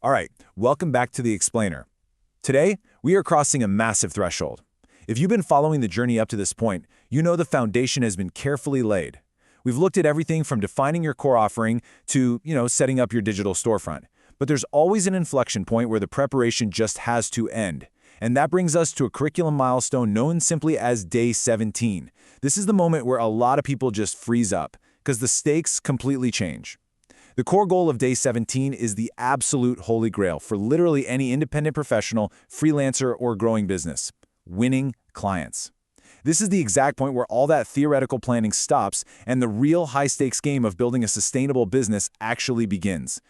All right, welcome back to The Explainer. Today, we are crossing a massive threshold. If you've been following the journey up to this point, you know the foundation has been carefully laid. We've looked at everything from defining your core offering to, setting up your digital storefront. But there's always an inflection point where the preparation just has to end. And that brings us to a curriculum milestone known simply as Day 17. This is the moment where a lot of people just freeze up, because the stakes completely change. The core goal of Day 17 is the absolute holy grail for literally any independent professional, freelancer, or growing business: winning clients. This is the exact point where all that theoretical planning stops and the real high-stakes game of building a sustainable business actually begins.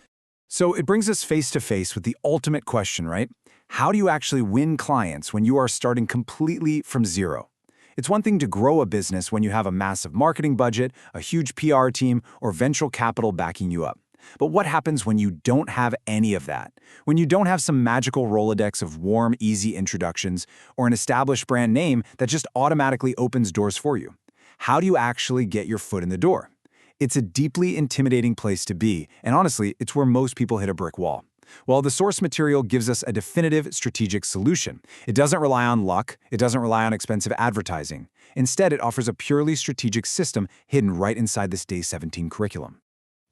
So it brings us face to face with the ultimate question, right? How do you actually win clients when you are starting completely from zero? It's one thing to grow a business when you have a massive marketing budget, a huge PR team, or venture capital backing you up. But what happens when you don't have any of that? When you don't have some magical Rolodex of warm, easy introductions, or an established brand name that just automatically opens doors for you? How do you actually get your foot in the door? It's a deeply intimidating place to be, and honestly, it's where most people hit a brick wall. Well, the source material gives us a definitive strategic solution. It doesn't rely on luck, it doesn't rely on expensive advertising. Instead, it offers a purely strategic system hidden right inside this Day 17 curriculum.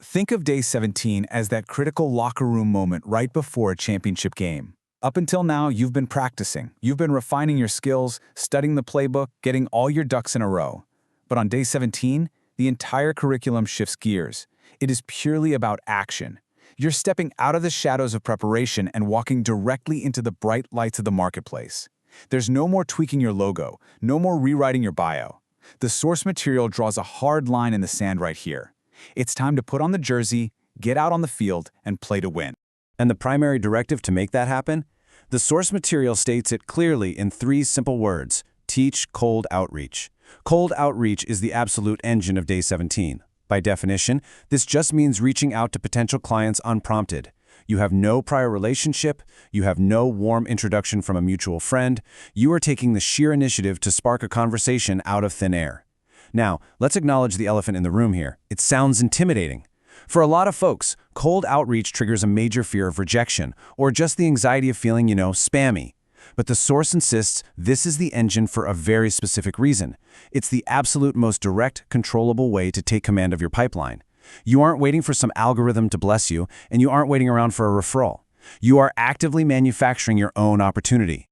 Think of Day 17 as that critical locker room moment right before a championship game. Up until now, you've been practicing. You've been refining your skills, studying the playbook, getting all your ducks in a row. But on Day 17, the entire curriculum shifts gears. It is purely about action. You're stepping out of the shadows of preparation and walking directly into the bright lights of the marketplace. There's no more tweaking your logo, no more rewriting your bio. The source material draws a hard line in the sand right here. It's time to put on the jersey, get out on the field, and play to win. And the primary directive to make that happen? The source material states it clearly in 3 simple words: teach cold outreach. Cold outreach is the absolute engine of Day 17. By definition, this just means reaching out to potential clients unprompted. You have no prior relationship, you have no warm introduction from a mutual friend, you are taking the sheer initiative to spark a conversation out of thin air. Now, let's acknowledge the elephant in the room here. It sounds intimidating. For a lot of folks, cold outreach triggers a major fear of rejection, or just the anxiety of feeling, spammy. But the source insists this is the engine for a very specific reason. It's the absolute most direct, controllable way to take command of your pipeline. You aren't waiting for some algorithm to bless you, and you aren't waiting around for a referral. You are actively manufacturing your own opportunity.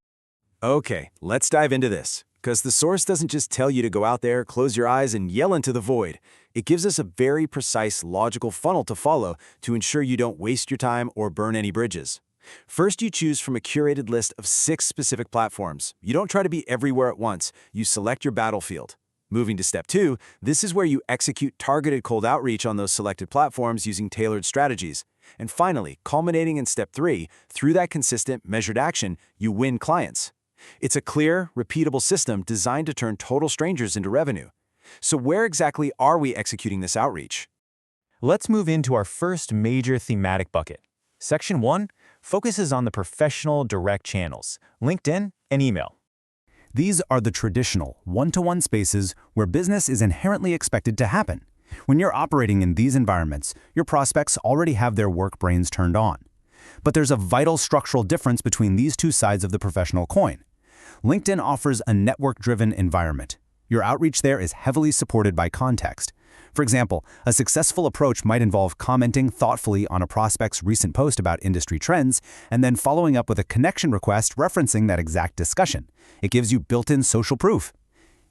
Okay, let's dive into this. Because the source doesn't just tell you to go out there, close your eyes, and yell into the void. It gives us a very precise, logical funnel to follow to ensure you don't waste your time or burn any bridges. First, you choose from a curated list of 6 specific platforms. You don't try to be everywhere at once. You select your battlefield. Moving to step 2, this is where you execute targeted cold outreach on those selected platforms using tailored strategies. And finally, culminating in step 3, through that consistent, measured action, you win clients. It's a clear, repeatable system designed to turn total strangers into revenue. So where exactly are we executing this outreach? Let's move into our first major thematic bucket. Section 1 focuses on the professional direct channels, LinkedIn and email. These are the traditional, one-to-one spaces where business is inherently expected to happen. When you're operating in these environments, your prospects already have their work brains turned on. But there's a vital structural difference between these two sides of the professional coin. LinkedIn offers a network-driven environment. Your outreach there is heavily supported by context. For example, a successful approach might involve commenting thoughtfully on a prospect's recent post about industry trends and then following up with a connection request referencing that exact discussion. It gives you built-in social proof.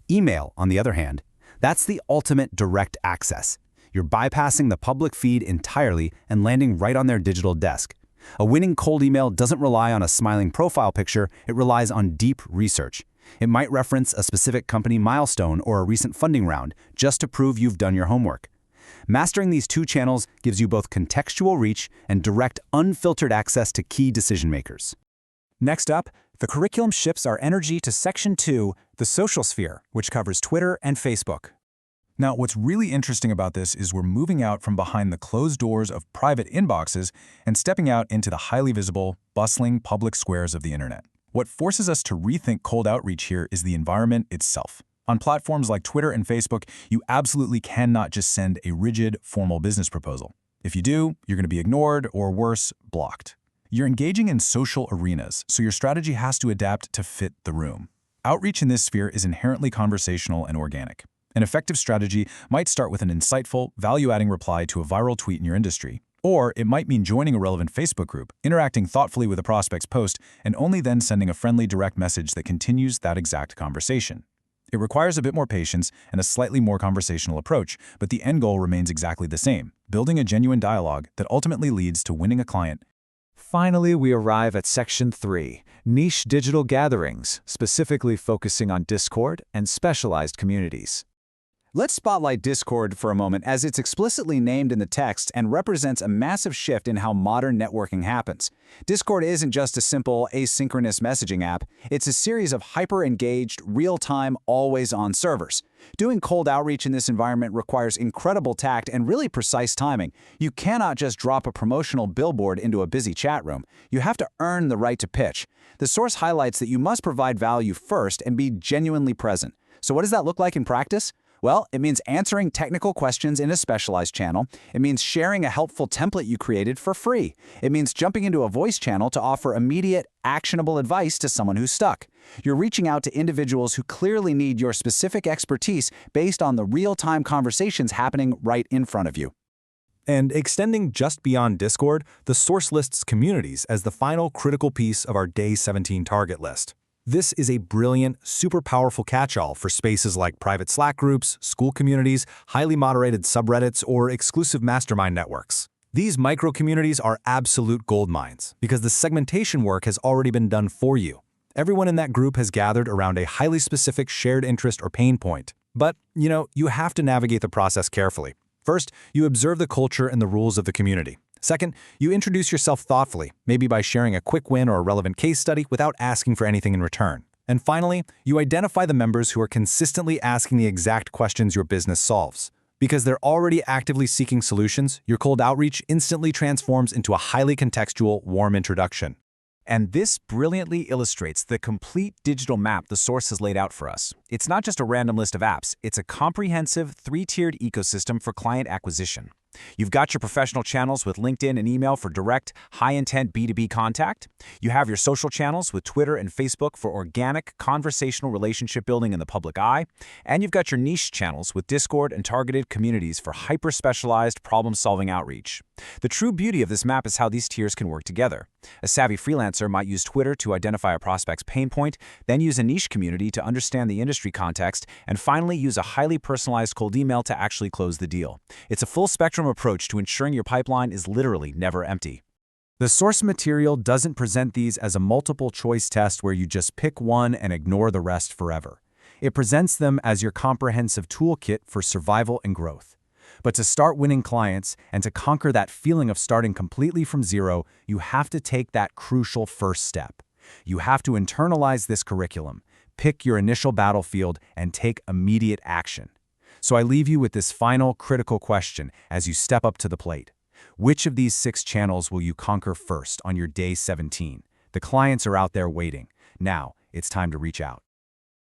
Email, on the other hand, that's the ultimate direct access. You're bypassing the public feed entirely and landing right on their digital desk. A winning cold email doesn't rely on a smiling profile picture, it relies on deep research. It might reference a specific company milestone or a recent funding round just to prove you've done your homework. Mastering these 2 channels gives you both contextual reach and direct, unfiltered access to key decision makers. Next up, the curriculum shifts our energy to Section 2, the social sphere, which covers Twitter and Facebook. Now, what's really interesting about this is we're moving out from behind the closed doors of private inboxes and stepping out into the highly visible, bustling public squares of the internet. What forces us to rethink cold outreach here is the environment itself. On platforms like Twitter and Facebook, you absolutely cannot just send a rigid, formal business proposal. If you do, you're going to be ignored or worse, blocked. You're engaging in social arenas, so your strategy has to adapt to fit the room. Outreach in this sphere is inherently conversational and organic. An effective strategy might start with an insightful, value-adding reply to a viral tweet in your industry. Or it might mean joining a relevant Facebook group, interacting thoughtfully with a prospect's post, and only then sending a friendly direct message that continues that exact conversation. It requires a bit more patience and a slightly more conversational approach, but the end goal remains exactly the same, building a genuine dialogue that ultimately leads to winning a client. Finally, we arrive at Section 3, Niche Digital Gatherings, specifically focusing on Discord and specialized communities. Let's spotlight Discord for a moment, as it's explicitly named in the text and represents a massive shift in how modern networking happens. Discord isn't just a simple asynchronous messaging app, it's a series of hyper-engaged, real-time, always-on servers. Doing cold outreach in this environment requires incredible tact and really precise timing. You cannot just drop a promotional billboard into a busy chat room. You have to earn the right to pitch. The source highlights that you must provide value first and be genuinely present. So what does that look like in practice? Well, it means answering technical questions in a specialized channel. It means sharing a helpful template you created for free. It means jumping into a voice channel to offer immediate, actionable advice to someone who's stuck. You're reaching out to individuals who clearly need your specific expertise based on the real-time conversations happening right in front of you. And extending just beyond Discord, the source lists communities as the final critical piece of our Day 17 target list. This is a brilliant, super powerful catch-all for spaces like private Slack groups, school communities, highly moderated subreddits, or exclusive mastermind networks. These micro-communities are absolute goldmines because the segmentation work has already been done for you. Everyone in that group has gathered around a highly specific shared interest or pain point. But, you have to navigate the process carefully. First, you observe the culture and the rules of the community. Second, you introduce yourself thoughtfully, maybe by sharing a quick win or a relevant case study without asking for anything in return. And finally, you identify the members who are consistently asking the exact questions your business solves. Because they're already actively seeking solutions, your cold outreach instantly transforms into a highly contextual, warm introduction. And this brilliantly illustrates the complete digital map the source has laid out for us. It's not just a random list of apps, it's a comprehensive, three-tiered ecosystem for client acquisition. You've got your professional channels with LinkedIn and email for direct, high-intent B2B contact. You have your social channels with Twitter and Facebook for organic, conversational relationship building in the public eye. And you've got your niche channels with Discord and targeted communities for hyper-specialized problem-solving outreach. The true beauty of this map is how these tiers can work together. A savvy freelancer might use Twitter to identify a prospect's pain point, then use a niche community to understand the industry context, and finally use a highly personalized cold email to actually close the deal. It's a full-spectrum approach to ensuring your pipeline is literally never empty. The source material doesn't present these as a multiple-choice test where you just pick one and ignore the rest forever. It presents them as your comprehensive toolkit for survival and growth. But to start winning clients and to conquer that feeling of starting completely from zero, you have to take that crucial first step. You have to internalize this curriculum, pick your initial battlefield, and take immediate action. So I leave you with this final critical question as you step up to the plate. Which of these 6 channels will you conquer first on your Day 17? The clients are out there waiting. Now, it's time to reach out.